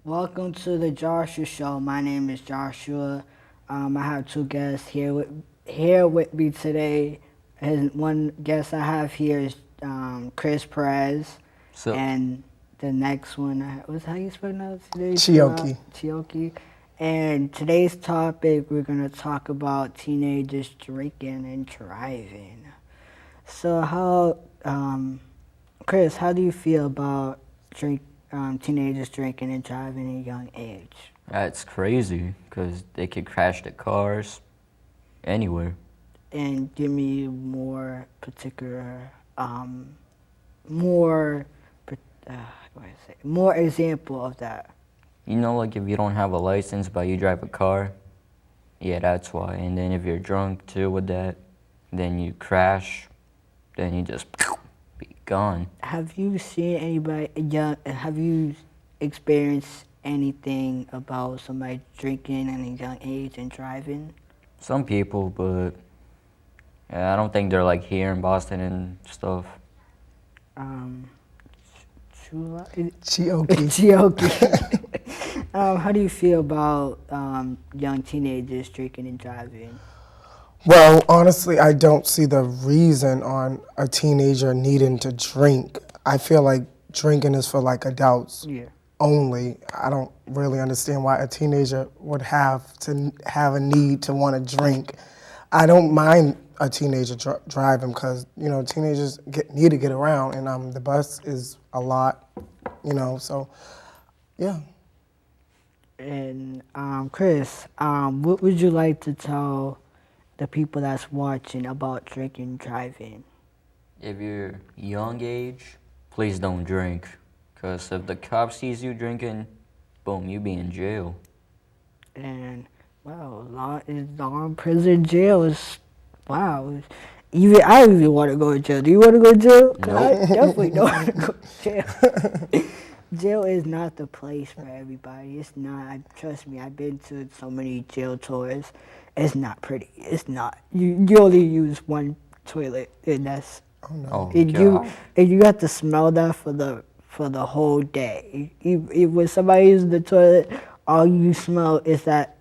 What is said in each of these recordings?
Welcome to the Joshua Show. My name is Joshua. I have two guests here with me today. One guest I have here is Chris Perez, So, and the next one was how you pronounce today? Chioki. Chioki. And today's topic, we're gonna talk about teenagers drinking and driving. So Chris, how do you feel about teenagers drinking and driving at a young age? that's crazy because they could crash the cars anywhere. And give me more particular, more, what do I say, more example of that. You know, like if you don't have a license but you drive a car, yeah, that's why. And then if you're drunk too with that, then you crash, then you just be gone. Have you seen anybody young? Have you experienced anything about somebody drinking at a young age and driving? Some people, but yeah, I don't think they're like here in Boston and stuff. Chioki. Chioki. How do you feel about young teenagers drinking and driving? Well, honestly, I don't see the reason on a teenager needing to drink. I feel like drinking is for like adults Yeah. only. I don't really understand why a teenager would have to have a need to want to drink. I don't mind a teenager driving because, teenagers need to get around and the bus is a lot, so yeah. And Chris, what would you like to tell the people that's watching about drinking and driving? If you're young age, please don't drink. Because if the cop sees you drinking, boom, you be in jail. And wow, long prison jail is wow. Even I don't even want to go to jail. Do you want to go to jail? 'Cause I Nope. definitely don't want to go to jail. Jail is not the place for everybody. It's not. Trust me, I've been to so many jail tours. It's not pretty. It's not. You only use one toilet, and that's Oh, and God. you got to smell that for the whole day. When somebody uses the toilet, all you smell is that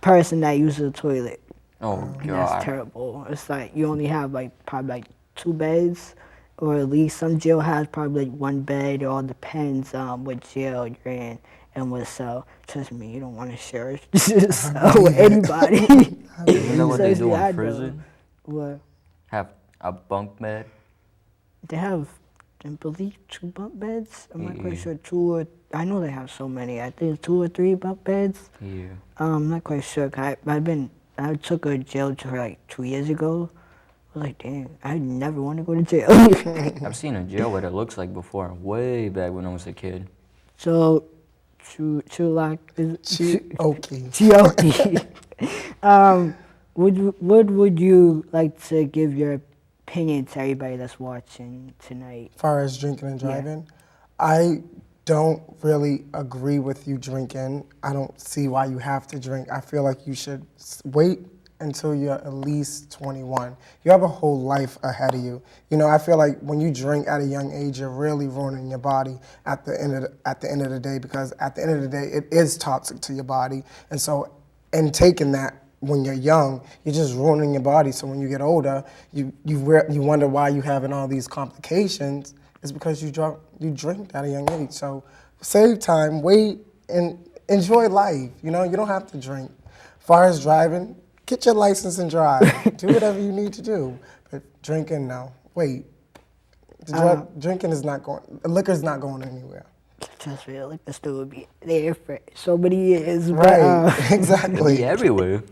person that uses the toilet. Oh, And that's God. terrible. It's like you only have probably two beds, or at least some jail has probably one bed. It all depends what jail you're in and what cell. Trust me, you don't want to share a cell with anybody. You know what they Trust do me, I in know. prison? What? Have a bunk bed. They have, I believe, two bunk beds. I'm not quite Yeah. sure. I know they have so many. I think it's 2 or 3 bunk beds. Yeah. I'm not quite sure. 'Cause I took a jail tour like 2 years ago. I was like, dang, I never want to go to jail. I've seen a jail what it looks like before, way back when I was a kid. So, Chulak is Chioki. Chioki. What would you like to give your opinion to everybody that's watching tonight? As far as drinking and Yeah. driving, I don't really agree with you drinking. I don't see why you have to drink. I feel like you should wait until you're at least 21. You have a whole life ahead of you. I feel like when you drink at a young age, you're really ruining your body at the end of the day, because at the end of the day, it is toxic to your body. And so, in taking that when you're young, you're just ruining your body. So when you get older, you wonder why you're having all these complications. It's because you drink at a young age. So save time, wait, and enjoy life. You don't have to drink. As far as driving, get your license and drive. Do whatever you need to do. But drinking, no. Wait. Drinking is not going. Liquor's not going anywhere. Trust me, like the store would be there for so many years. Right. But, Be Exactly. everywhere.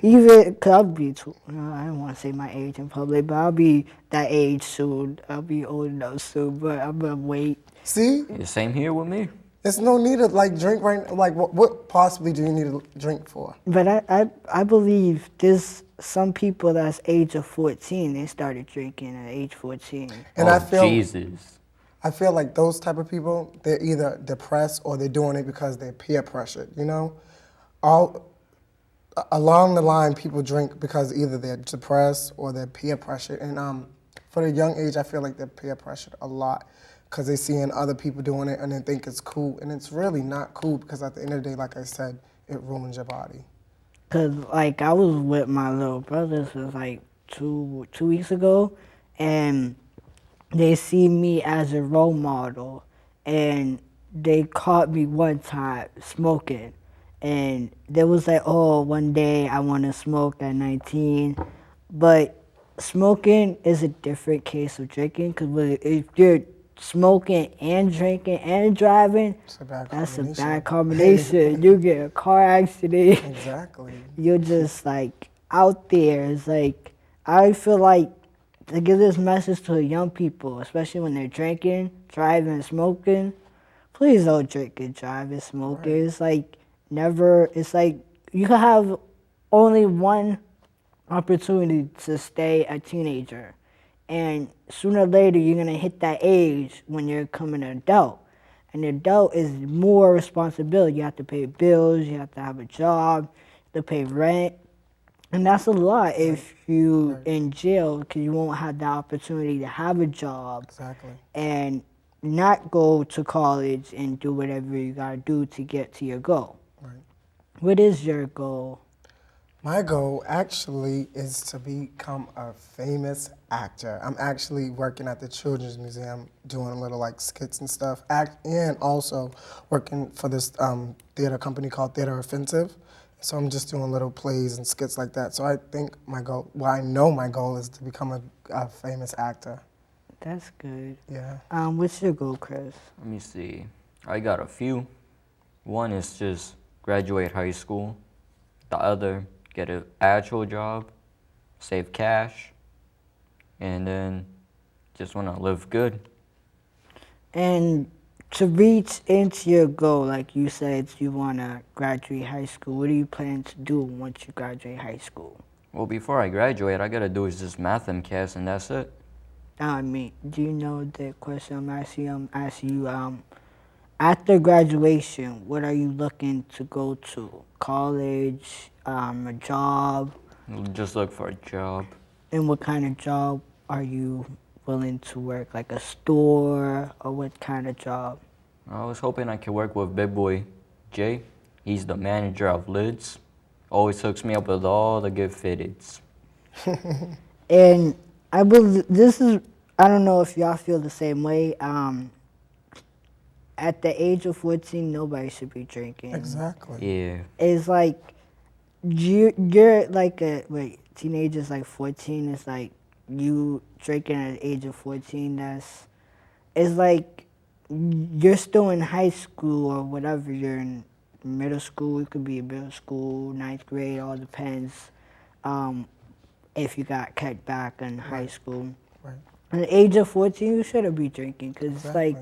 even, cause I'll be too, I don't want to say my age in public, but I'll be that age soon. I'll be old enough soon, but I'm gonna wait. See, The same here with me. there's no need to drink right. What possibly do you need to drink for? But I believe there's some people that's age of 14, they started drinking at age 14. And Oh, I feel Jesus. like those type of people, they're either depressed or they're doing it because they're peer pressured. All along the line, people drink because either they're depressed or they're peer pressured. And for the young age, I feel like they're peer pressured a lot. because they seeing other people doing it and they think it's cool, and it's really not cool because at the end of the day, like I said, it ruins your body. Cause like I was with my little brothers was like two weeks ago, and they see me as a role model, and they caught me one time smoking, and they was like, oh, one day I want to smoke at 19, but smoking is a different case of drinking, because if you're smoking and drinking and driving, It's a bad that's a combination. bad combination. You get a car accident. Exactly. You're just like out there. It's like I feel like to give this message to young people, especially when they're drinking, driving, smoking. Please don't drink and drive and smoke. Right. It's like never. It's like you can have only one opportunity to stay a teenager, and sooner or later you're gonna hit that age when you're becoming an adult. An adult is more responsibility. You have to pay bills. You have to have a job. You have to pay rent. And that's a lot if you in jail, because you won't have the opportunity to have a job Exactly. and not go to college and do whatever you gotta do to get to your goal. Right. What is your goal? My goal actually is to become a famous actor. I'm actually working at the Children's Museum doing little like skits and stuff, and also working for this theater company called Theater Offensive. So I'm just doing little plays and skits like that. So I think my goal, well, I know my goal is to become a famous actor. That's good. Yeah. What's your goal, Chris? Let me see. I got a few. One is just graduate high school. The other, get an actual job, save cash, and then just want to live good. And to reach into your goal, like you said, you want to graduate high school. What do you plan to do once you graduate high school? Well, before I graduate, I gotta do is just math MCAS, and that's it. I mean, do you know the question I'm asking you? I'm asking you, after graduation, what are you looking to go to? College, a job, Just look for a job. and what kind of job are you willing to work? Like a store, or what kind of job? I was hoping I could work with Big Boy Jay. He's the manager of Lids. Always hooks me up with all the good fitteds. And I believe this is, I don't know if y'all feel the same way. At the age of 14, nobody should be drinking. Exactly. Yeah. It's like, you're like teenagers like 14, it's like you drinking at the age of 14, it's like you're still in high school or whatever, you're in middle school, it could be middle school, ninth grade, all depends if you got cut back in high school. Right. At the age of 14, you shouldn't be drinking, because Exactly.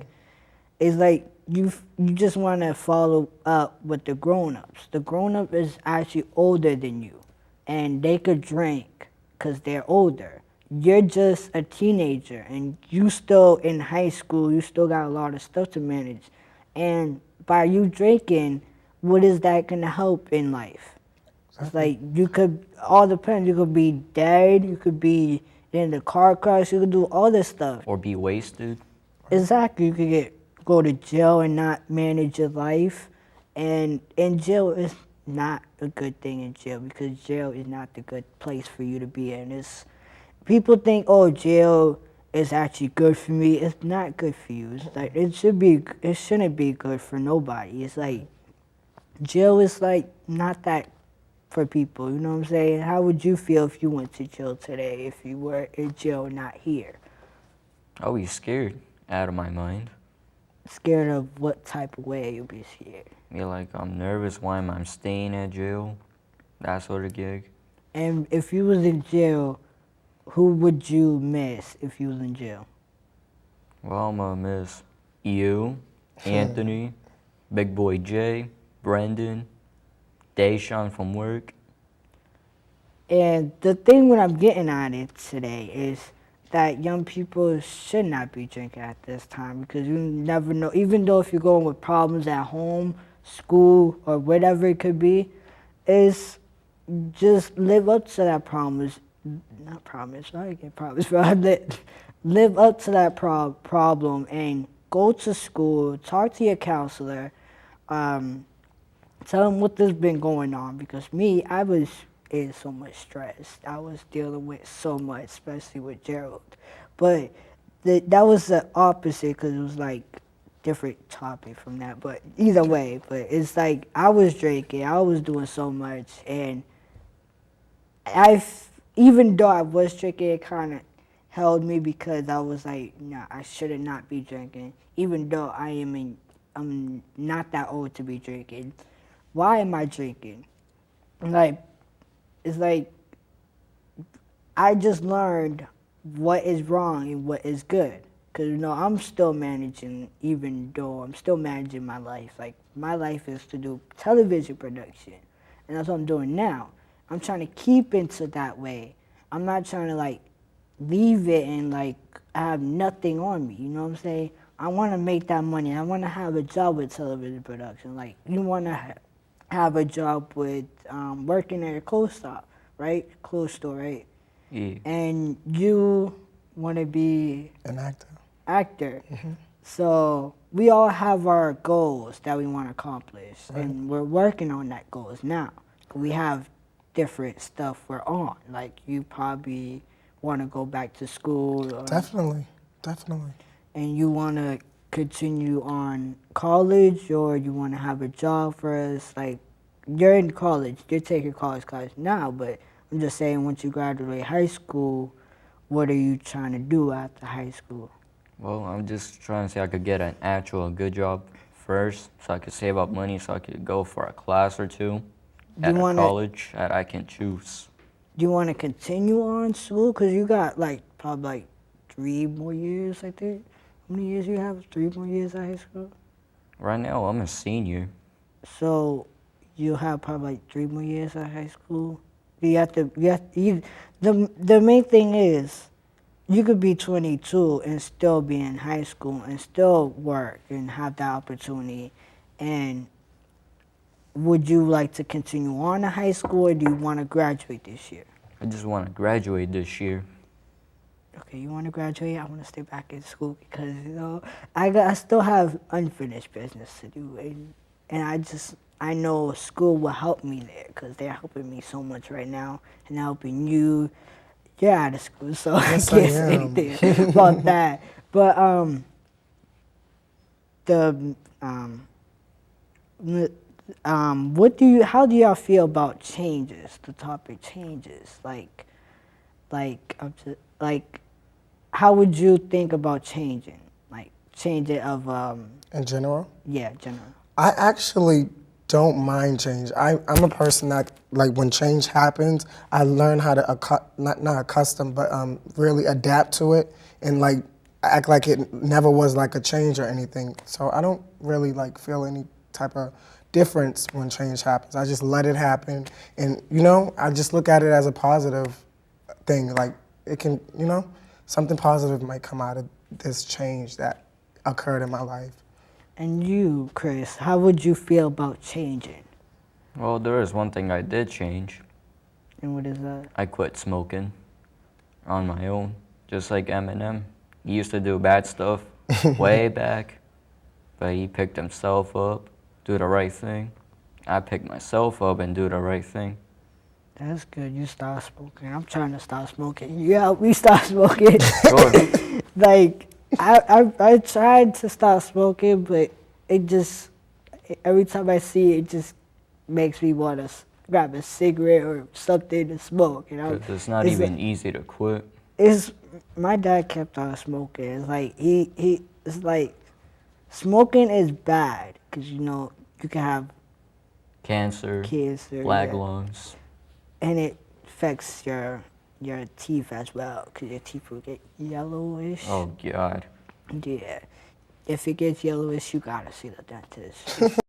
it's like you just want to follow up with the grown-ups. The grown-up is actually older than you, and they could drink because they're older. You're just a teenager, and you still in high school. You still got a lot of stuff to manage, and by you drinking, what is that gonna help in life? It's like you could, all depends. You could be dead. You could be in the car crash. You could do all this stuff. Or be wasted. Exactly. You could go to jail and not manage your life. And in jail is not a good thing in jail, because jail is not the good place for you to be in. People think, oh, jail is actually good for me. It's not good for you. It's like it shouldn't be good for nobody. It's like jail is like not that for people. You know what I'm saying? How would you feel if you went to jail today, if you were in jail, not here? I'll be scared out of my mind. Scared of what type of way you'll be scared? Be like, I'm nervous. Why am I staying at jail? That sort of gig. And if you was in jail, who would you miss if you was in jail? Well, I'm gonna miss you, Anthony, Big Boy Jay, Brendan, Deshaun from work. And the thing what I'm getting at it today is that young people should not be drinking at this time, because you never know. Even though if you're going with problems at home, school, or whatever it could be, is just live up to that promise. Not promise. I get promise, but live up to that problem and go to school, talk to your counselor, tell them what has been going on. Because me, I was in so much stress. I was dealing with so much, especially with Gerald. But that was the opposite because it was like different topic from that. But either way, but it's like I was drinking, I was doing so much, and even though I was drinking, it kind of held me because I was like, nah, I should not be drinking. Even though I'm not that old to be drinking. Why am I drinking? Like, it's like I just learned what is wrong and what is good. Cause I'm still managing, even though I'm still managing my life. Like my life is to do television production, and that's what I'm doing now. I'm trying to keep into that way. I'm not trying to like leave it and like have nothing on me. You know what I'm saying? I want to make that money. I want to have a job with television production. Like you want to have a job with working at a clothes shop, right? Clothes store, right? Yeah. And you want to be An actor. So we all have our goals that we want to accomplish, and we're working on that goals now. We have different stuff we're on. Like you probably want to go back to school. Definitely. And you want to continue on college, or you want to have a job first. Like you're in college, you're taking college classes now, but I'm just saying once you graduate high school, what are you trying to do after high school? Well, I'm just trying to say I could get an actual good job first, so I could save up money, so I could go for a class or two at a college that I can choose. Do you want to continue on school? Because you got probably 3 more years, I think. How many years you have? 3 more years at high school? Right now, I'm a senior. So you have probably 3 more years at high school. The main thing is, you could be 22 and still be in high school and still work and have that opportunity. And would you like to continue on to high school, or do you want to graduate this year? I just want to graduate this year. Okay, you want to graduate? I want to stay back in school because I still have unfinished business to do, and I know school will help me there because they're helping me so much right now and helping you. You're out of school, so Yes, I can't I say am. anything about that. But how do y'all feel about changes? The topic changes, how would you think about changing? Like changing of In general? yeah, general. I actually don't mind change. I'm a person that, like, when change happens, I learn how to, not accustom, but really adapt to it and, like, act like it never was, like, a change or anything. So I don't really, like, feel any type of difference when change happens. I just let it happen. And, I just look at it as a positive thing. Like, it can, something positive might come out of this change that occurred in my life. And you, Chris, how would you feel about changing? Well, there is one thing I did change. And what is that? I quit smoking on my own, just like Eminem. He used to do bad stuff way back, but he picked himself up, do the right thing. I picked myself up and do the right thing. That's good. You stop smoking. I'm trying to stop smoking. You help me stop smoking. Sure. Like, I tried to stop smoking, but it just, every time I see it, it just makes me want to grab a cigarette or something to smoke. It's not even easy to quit. My dad kept on smoking. It's like, it's like, smoking is bad, because, you can have Cancer, black lungs. And it affects your teeth as well, because your teeth will get yellowish. Oh, God. Yeah. If it gets yellowish, you gotta see the dentist.